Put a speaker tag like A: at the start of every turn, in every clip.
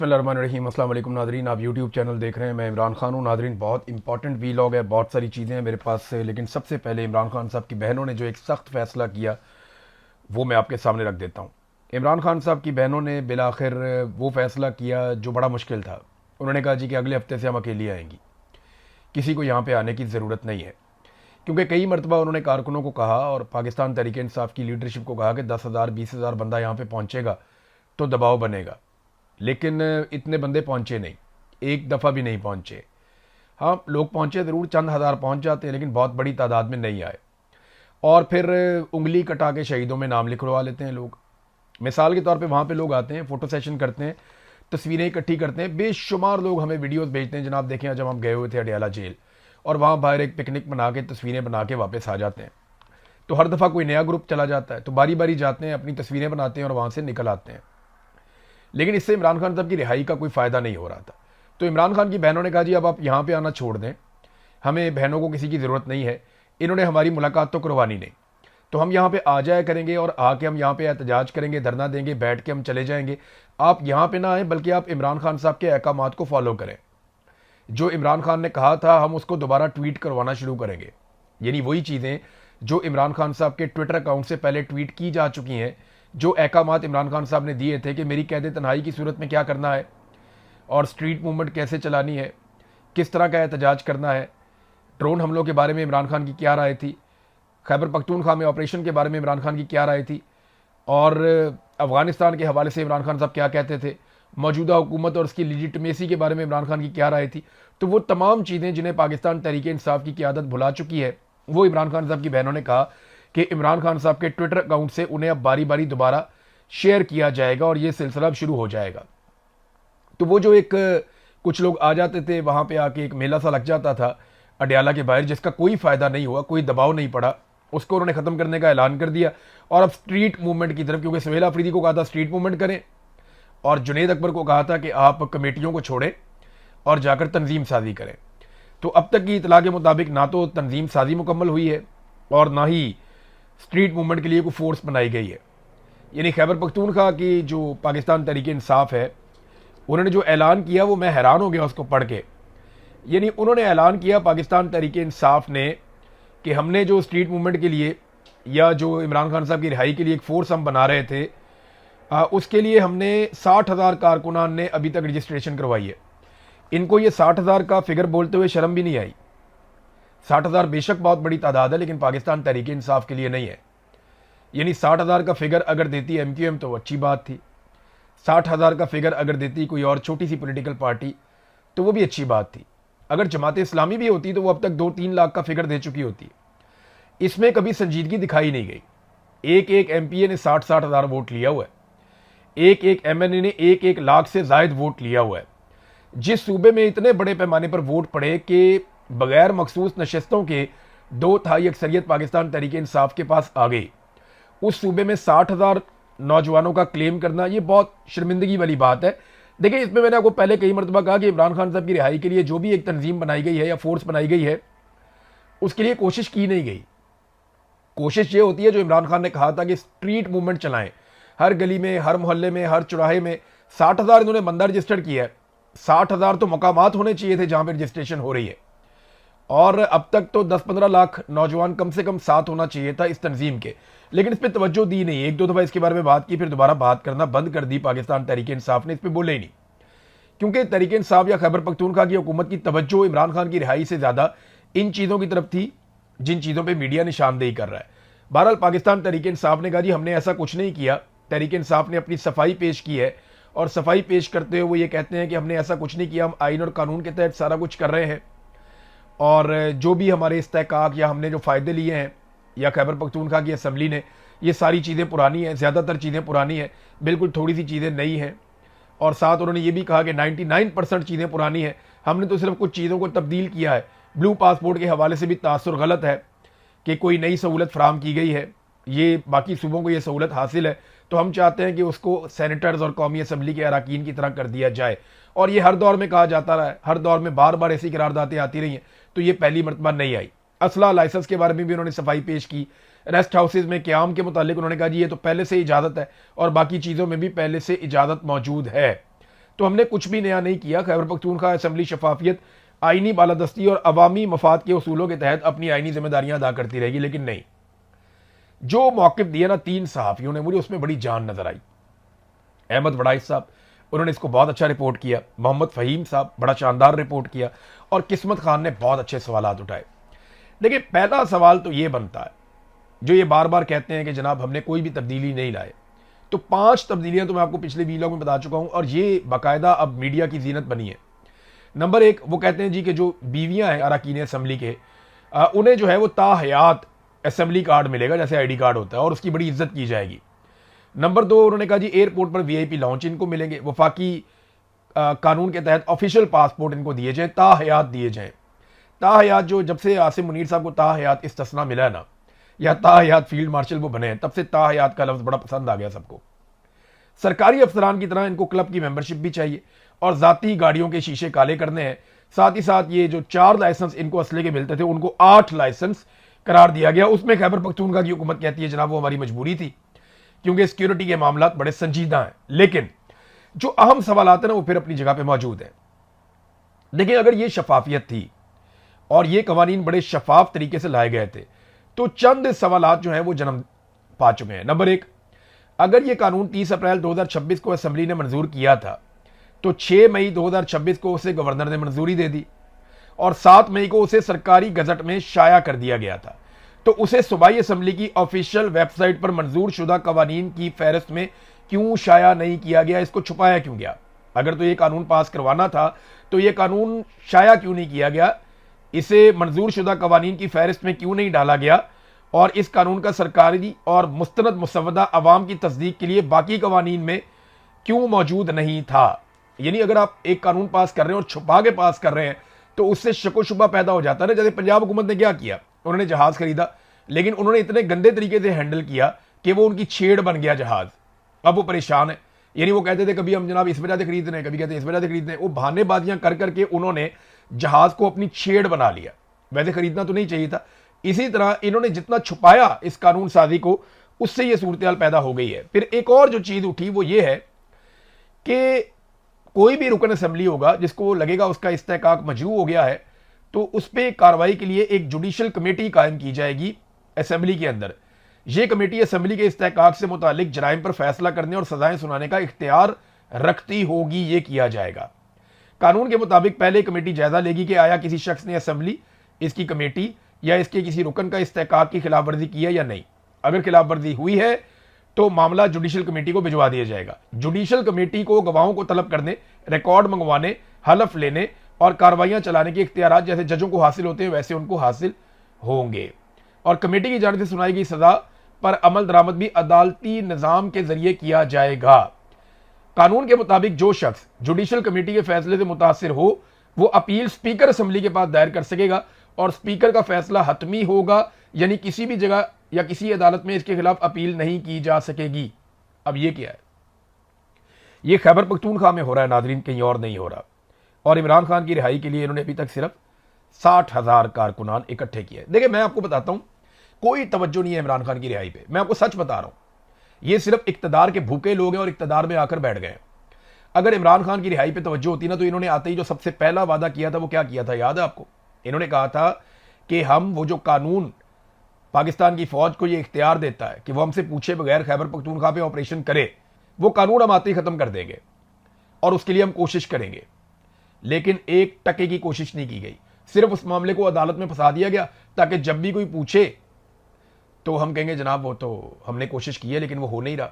A: बिस्मिल्लाहिर्रहमानिर्रहीम। अस्सलाम वालेकुम नादरीन, आप यूट्यूब चैनल देख रहे हैं। मैं इमरान खान हूँ। नादरीन, बहुत इंपॉर्टेंट वीलॉग है, बहुत सारी चीज़ें हैं मेरे पास से, लेकिन सबसे पहले इमरान खान साहब की बहनों ने जो एक सख्त फ़ैसला किया वो मैं आपके सामने रख देता हूँ। इमरान खान साहब की बहनों ने बिल आखिर वो फ़ैसला किया जो बड़ा मुश्किल था। उन्होंने कहा जी कि अगले हफ्ते से हम अकेली आएंगी, किसी को यहाँ पर आने की ज़रूरत नहीं है। क्योंकि कई मरतबा उन्होंने कारकुनों को कहा और पाकिस्तान तहरीक इंसाफ की लीडरशिप को कहा कि 10,000 20,000 बंदा यहाँ पे पहुँचेगा तो दबाव बनेगा, लेकिन इतने बंदे पहुँचे नहीं, एक दफ़ा भी नहीं पहुँचे। हाँ, लोग पहुँचे ज़रूर, चंद हज़ार पहुँच जाते हैं, लेकिन बहुत बड़ी तादाद में नहीं आए। और फिर उंगली कटा के शहीदों में नाम लिखवा लेते हैं लोग। मिसाल के तौर पे वहाँ पे लोग आते हैं, फ़ोटो सेशन करते हैं, तस्वीरें इकट्ठी करते हैं। बेशुमार लोग हमें वीडियोस भेजते हैं, जनाब देखें जब हम गए हुए थे अडियाला जेल, और वहाँ बाहर एक पिकनिक बना के तस्वीरें बना के वापस आ जाते हैं। तो हर दफ़ा कोई नया ग्रुप चला जाता है, तो बारी बारी जाते हैं, अपनी तस्वीरें बनाते हैं और वहाँ से निकल आते हैं। लेकिन इससे इमरान खान साहब की रिहाई का कोई फ़ायदा नहीं हो रहा था। तो इमरान खान की बहनों ने कहा जी अब आप यहाँ पे आना छोड़ दें, हमें बहनों को किसी की ज़रूरत नहीं है, इन्होंने हमारी मुलाकात तो करवानी नहीं, तो हम यहाँ पे आ जाया करेंगे और आके हम यहाँ पे एहतजाज करेंगे, धरना देंगे, बैठ के हम चले जाएंगे। आप यहाँ पे ना आए, बल्कि आप इमरान खान साहब के अहकामात को फॉलो करें। जो इमरान खान ने कहा था हम उसको दोबारा ट्वीट करवाना शुरू करेंगे, यानी वही चीज़ें जो इमरान खान साहब के ट्विटर अकाउंट से पहले ट्वीट की जा चुकी हैं, जो अहकामात इमरान खान साहब ने दिए थे कि मेरी कैद तन्हाई की सूरत में क्या करना है, और स्ट्रीट मूवमेंट कैसे चलानी है, किस तरह का एहतजाज करना है, ड्रोन हमलों के बारे में इमरान खान की क्या राय थी, खैबर पख्तूनख्वा में ऑपरेशन के बारे में इमरान खान की क्या राय थी, और अफ़गानिस्तान के हवाले से इमरान खान साहब क्या कहते थे, मौजूदा हुकूमत और उसकी लिजिटमेसी के बारे में इमरान खान की क्या राय थी। तो वो तमाम चीज़ें जिन्हें पाकिस्तान तहरीक इंसाफ की क़यादत भुला चुकी है, वो इमरान खान साहब की बहनों ने कहा कि इमरान खान साहब के ट्विटर अकाउंट से उन्हें अब बारी बारी दोबारा शेयर किया जाएगा और ये सिलसिला अब शुरू हो जाएगा। तो वो जो एक कुछ लोग आ जाते थे, वहाँ पे आके एक मेला सा लग जाता था अडियाला के बाहर, जिसका कोई फ़ायदा नहीं हुआ, कोई दबाव नहीं पड़ा, उसको उन्होंने ख़त्म करने का ऐलान कर दिया। और अब स्ट्रीट मूवमेंट की तरफ, क्योंकि सुहेल अफरीदी को कहा था स्ट्रीट मूवमेंट करें और जुनेद अकबर को कहा था कि आप कमेटियों को छोड़ें और जाकर तंजीम साजी करें। तो अब तक की इतला के मुताबिक ना तो तंजीम साजी मुकम्मल हुई है और ना ही स्ट्रीट मूवमेंट के लिए कोई फोर्स बनाई गई है। यानी खैबर पख्तूनख्वा की जो पाकिस्तान तहरीक इंसाफ है, उन्होंने जो ऐलान किया वो मैं हैरान हो गया उसको पढ़ के। यानी उन्होंने ऐलान किया पाकिस्तान तहरीक इंसाफ ने कि हमने जो स्ट्रीट मूवमेंट के लिए या जो इमरान खान साहब की रिहाई के लिए एक फोर्स हम बना रहे थे, उसके लिए हमने 60,000 कारकुनान ने अभी तक रजिस्ट्रेशन करवाई है। इनको ये 60,000 का फिगर बोलते हुए शर्म भी नहीं आई। 60,000 बेशक बहुत बड़ी तादाद है, लेकिन पाकिस्तान तहरीक इंसाफ के लिए नहीं है। यानी 60,000 का फिगर अगर देती MQM तो अच्छी बात थी, 60,000 का फिगर अगर देती कोई और छोटी सी पॉलिटिकल पार्टी तो वो भी अच्छी बात थी। अगर जमात इस्लामी भी होती तो वो अब तक 2-3 लाख का फिगर दे चुकी होती। इसमें कभी संजीदगी दिखाई नहीं गई। एक एक MPA ने 60-60 हज़ार वोट लिया हुआ है, एक एक MNA ने 1-1 लाख से जायद वोट लिया हुआ है। जिस सूबे में इतने बड़े पैमाने पर वोट पड़े कि बगैर मखसूस नशस्तों के 2/3 अक्सरियत पाकिस्तान तहरीक इंसाफ के पास आ गई, उस सूबे में 60,000 नौजवानों का क्लेम करना ये बहुत शर्मिंदगी वाली बात है। देखिए, इसमें मैंने आपको पहले कई मरतबा कहा कि इमरान खान साहब की रिहाई के लिए जो भी एक तंजीम बनाई गई है या फोर्स बनाई गई है, उसके लिए कोशिश की नहीं गई। कोशिश ये होती है जो इमरान खान ने कहा था कि स्ट्रीट मूवमेंट चलाएं, हर गली में, हर मोहल्ले में, हर चौराहे में। 60,000 इन्होंने बंदा रजिस्टर्ड किया है, 60,000 तो मकामात होने चाहिए थे जहां पर रजिस्ट्रेशन हो रही है, और अब तक तो 10-15 लाख नौजवान कम से कम साथ होना चाहिए था इस तंजीम के, लेकिन इस पर तवज्जो दी नहीं। 1-2 दफ़ा इसके बारे में बात की, फिर दोबारा बात करना बंद कर दी पाकिस्तान तहरीक इंसाफ ने, इस पर बोले ही नहीं। क्योंकि तहरीक इंसाफ या खैबर पख्तूनख्वा की हुकूमत की तवज्जो इमरान खान की रिहाई से ज़्यादा इन चीज़ों की तरफ थी जिन चीज़ों पर मीडिया निशानदेही कर रहा है। बहरहाल पाकिस्तान तहरीक इंसाफ ने कहा जी हमने ऐसा कुछ नहीं किया। तहरीक इंसाफ ने अपनी सफाई पेश की है, और सफाई पेश करते हुए वो ये कहते हैं कि हमने ऐसा कुछ नहीं किया, हम आइन और कानून के तहत सारा कुछ कर रहे हैं, और जो भी हमारे इस्तेहकाक या हमने जो फ़ायदे लिए हैं या खैबर पख्तूनख्वा की असम्बली ने, ये सारी चीज़ें पुरानी हैं, ज़्यादातर चीज़ें पुरानी हैं, बिल्कुल थोड़ी सी चीज़ें नई हैं। और साथ उन्होंने ये भी कहा कि 99% चीज़ें पुरानी हैं, हमने तो सिर्फ कुछ चीज़ों को तब्दील किया है। ब्लू पासपोर्ट के हवाले से भी तासुर गलत है कि कोई नई सहूलत फराम की गई है, ये बाकी सूबों को ये सहूलत हासिल है, तो हम चाहते हैं कि उसको सेनेटर्स और कौमी असम्बली के अरकान की तरह कर दिया जाए। और ये हर दौर में कहा जाता रहा है, हर दौर में बार बार ऐसी करारदातें आती रही हैं, तो ये पहली मरतबा नहीं आई। असला लाइसेंस के बारे में भी उन्होंने सफाई पेश की। रेस्ट हाउसेज में क़याम के मुतालिक उन्होंने कहा जी ये तो पहले से इजाज़त है और बाकी चीज़ों में भी पहले से इजाज़त मौजूद है। तो हमने कुछ भी नया नहीं किया। खैबर पख्तूनख्वा असेंबली शफाफियत, आईनी बालादस्ती और अवामी मफाद के उसूलों के तहत अपनी आईनी जिम्मेदारियां अदा करती रहेगी। लेकिन नहीं, जो मौक़िफ़ दिया ना 3 सहाफ़ियों ने, मुझे उसमें बड़ी जान नजर आई। अहमद वड़ाइस साहब, उन्होंने इसको बहुत अच्छा रिपोर्ट किया। मोहम्मद फ़हीम साहब, बड़ा शानदार रिपोर्ट किया। और किस्मत खान ने बहुत अच्छे सवालात उठाए। देखिए, पहला सवाल तो ये बनता है, जो ये बार बार कहते हैं कि जनाब हमने कोई भी तब्दीली नहीं लाए, तो 5 तब्दीलियां तो मैं आपको पिछले वीलॉग में बता चुका हूं, और ये बाकायदा अब मीडिया की जीनत बनी है। नंबर 1, वो कहते हैं जी कि जो बीवियां हैं अरकान असम्बली के, उन्हें जो है वो ताहयात असम्बली कार्ड मिलेगा, जैसे ID कार्ड होता है, और उसकी बड़ी इज्जत की जाएगी। नंबर 2, उन्होंने कहा जी एयरपोर्ट पर VIP लॉन्च इनको मिलेंगे, वफाकी कानून के तहत ऑफिशियल पासपोर्ट इनको दिए जाएं, ताहयात दिए जाएं। ताहयात, जो जब से आसिम मुनीर साहब को ताहयात इस्तिस्ना मिला है ना, या ताहयात फील्ड मार्शल वो बने हैं, तब से ताहयात का लफ्ज़ बड़ा पसंद आ गया सबको। सरकारी अफसरान की तरह इनको क्लब की मेंबरशिप भी चाहिए, और ज़ाती गाड़ियों के शीशे काले करने हैं। साथ ही साथ ये जो 4 लाइसेंस इनको असले के मिलते थे, उनको 8 लाइसेंस करार दिया गया। उसमें खैबर पख्तूनख्वा की हुकूमत कहती है जनाब वो हमारी मजबूरी थी, क्योंकि सिक्योरिटी के मामला बड़े संजीदा हैं। लेकिन जो अहम सवाल आते हैं ना, वो फिर अपनी जगह पे मौजूद है। देखिए, अगर ये शफाफियत थी और ये कवानीन बड़े शफाफ तरीके से लाए गए थे, तो चंद सवालात जो हैं वो जन्म पा चुके हैं। नंबर 1, अगर ये कानून 30 अप्रैल 2026 को असेंबली ने मंजूर किया था, तो 6 मई 2026 को उसे गवर्नर ने मंजूरी दे दी, और 7 मई को उसे सरकारी गजट में शाया कर दिया गया था। तो उसे सूबाई असेंबली की ऑफिशियल वेबसाइट पर मंजूर शुदा कवानीन की फहरिस्त में क्यों शाया नहीं किया गया? इसको छुपाया क्यों गया? अगर तो ये कानून पास करवाना था, तो ये कानून शाया क्यों नहीं किया गया? इसे मंजूर शुदा कवानीन की फहरिस्त में क्यों नहीं डाला गया? और इस कानून का सरकारी और मुस्तनद मुसवदा अवाम की तस्दीक के लिए बाकी कवानीन में क्यों मौजूद नहीं था? यानी अगर आप एक कानून पास कर रहे हैं और छुपा के पास कर रहे हैं, तो उससे शको शुबा पैदा हो जाता है ना। जैसे पंजाब हुकूमत ने क्या किया, उन्होंने जहाज खरीदा, लेकिन उन्होंने इतने गंदे तरीके से हैंडल किया कि वो उनकी छेड़ बन गया जहाज। अब वो परेशान है। यानी वो कहते थे कभी हम जनाब इस वजह से खरीद रहे हैं, कभी कहते हैं इस वजह से खरीद रहे हैं। वो बहानेबाजियां कर करके उन्होंने जहाज को अपनी छेड़ बना लिया। वैसे खरीदना तो नहीं चाहिए था। इसी तरह इन्होंने जितना छुपाया इस कानून साजी को, उससे ये सूरत हाल पैदा हो गई है। फिर एक और जो चीज उठी वो ये है कि कोई भी रुकन असेंबली होगा जिसको लगेगा उसका इस्तेहकाक मजरू हो गया है, तो उस पर कार्रवाई के लिए एक जुडिशल कमेटी कायम की जाएगी असेंबली के अंदर। यह कमेटी असेंबली के इस्तेहकाक से मुतालिक जराइम पर फैसला करने और सजाएं सुनाने का इख्तियार रखती होगी। ये किया जाएगा। कानून के मुताबिक पहले कमेटी जायजा लेगी कि आया किसी शख्स ने असेंबली, इसकी कमेटी या इसके किसी रुकन का इस्तेहकाक की खिलाफ वर्जी की है या नहीं। अगर खिलाफ वर्जी हुई है तो मामला जुडिशल कमेटी को भिजवा दिया जाएगा। जुडिशल कमेटी को गवाहों को तलब करने, रिकॉर्ड मंगवाने, हलफ लेने और कार्रवाइयां चलाने के इख्तियारात जैसे जजों को हासिल होते हैं, वैसे उनको हासिल होंगे। और कमेटी की जानिब से सुनाई गई सजा पर अमल दरामद भी अदालती निजाम के जरिए किया जाएगा। कानून के मुताबिक जो शख्स जुडिशल कमेटी के फैसले से मुतासिर हो, वो अपील स्पीकर असेंबली के पास दायर कर सकेगा, और स्पीकर का फैसला हतमी होगा। यानी किसी भी जगह या किसी अदालत में इसके खिलाफ अपील नहीं की जा सकेगी। अब ये क्या है? ये खैबर पख्तूनख्वा में हो रहा है नाजरीन, कहीं और नहीं हो रहा। और इमरान खान की रिहाई के लिए इन्होंने अभी तक सिर्फ 60,000 कारकुनान इकट्ठे किए। देखिए, मैं आपको बताता हूं, कोई तवज्जो नहीं है इमरान खान की रिहाई पे। मैं आपको सच बता रहा हूं। ये सिर्फ इक्तदार के भूखे लोग हैं और इक्तदार में आकर बैठ गए। अगर इमरान खान की रिहाई पे तवज्जो होती ना, तो इन्होंने आते ही जो सबसे पहला वादा किया था वो क्या किया था, याद है आपको? इन्होंने कहा था कि हम वो जो कानून पाकिस्तान की फौज को ये इख्तियार देता है कि वो हमसे पूछे बगैर खैबर पख्तूनख्वा पे ऑपरेशन करे, वो कानून हम आते ही खत्म कर देंगे और उसके लिए हम कोशिश करेंगे। लेकिन 1 टके की कोशिश नहीं की गई। सिर्फ उस मामले को अदालत में फंसा दिया गया ताकि जब भी कोई पूछे तो हम कहेंगे जनाब वो तो हमने कोशिश की है लेकिन वो हो नहीं रहा।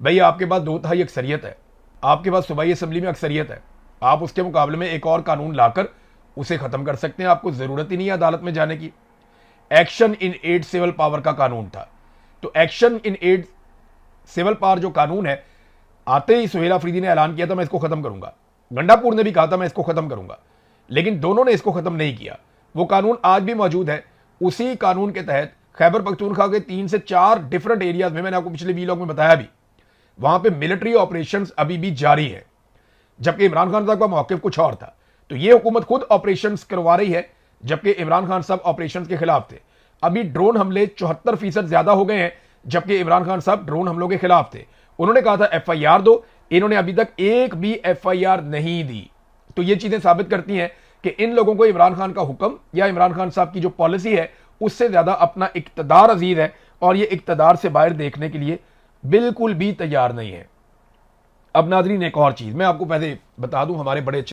A: भाई, आपके पास 2/3 अक्सरियत है, आपके पास सूबाई असेंबली में अक्सरियत है। आप उसके मुकाबले में एक और कानून लाकर उसे खत्म कर सकते हैं। आपको जरूरत ही नहीं है अदालत में जाने की। Action in aid civil power का कानून था, तो action in aid civil power जो कानून है, आते ही सुहेल अफरीदी ने ऐलान किया था मैं इसको खत्म करूंगा। गंडापुर ने भी कहा था मैं इसको खत्म करूंगा, लेकिन दोनों ने इसको खत्म नहीं किया। वो कानून आज भी मौजूद है। उसी कानून के तहत खैबर पख्तूनख्वा के 3 से 4 डिफरेंट एरियाज में, मैंने आपको पिछले वीलॉग में बताया भी, वहां पे मिलिट्री ऑपरेशंस अभी भी जारी है, जबकि इमरान खान साहब का मौक़िफ़ कुछ और था। तो ये हुकूमत खुद ऑपरेशंस करवा रही है, जबकि इमरान खान साहब ऑपरेशंस के खिलाफ थे। अभी ड्रोन हमले 74% ज्यादा हो गए हैं, जबकि इमरान खान साहब ड्रोन हमलों के खिलाफ थे। उन्होंने कहा था FIR दो, इन्होंने अभी तक एक भी FIR नहीं दी। तो ये चीजें साबित करती हैं कि इन लोगों को इमरान खान का हुक्म या इमरान खान साहब की जो पॉलिसी है उससे ज्यादा अपना इक्तदार अजीज है, और ये इक्तदार से बाहर देखने के लिए बिल्कुल भी तैयार नहीं है। अब नाज़रीन एक और चीज मैं आपको पहले बता दूं, हमारे बड़े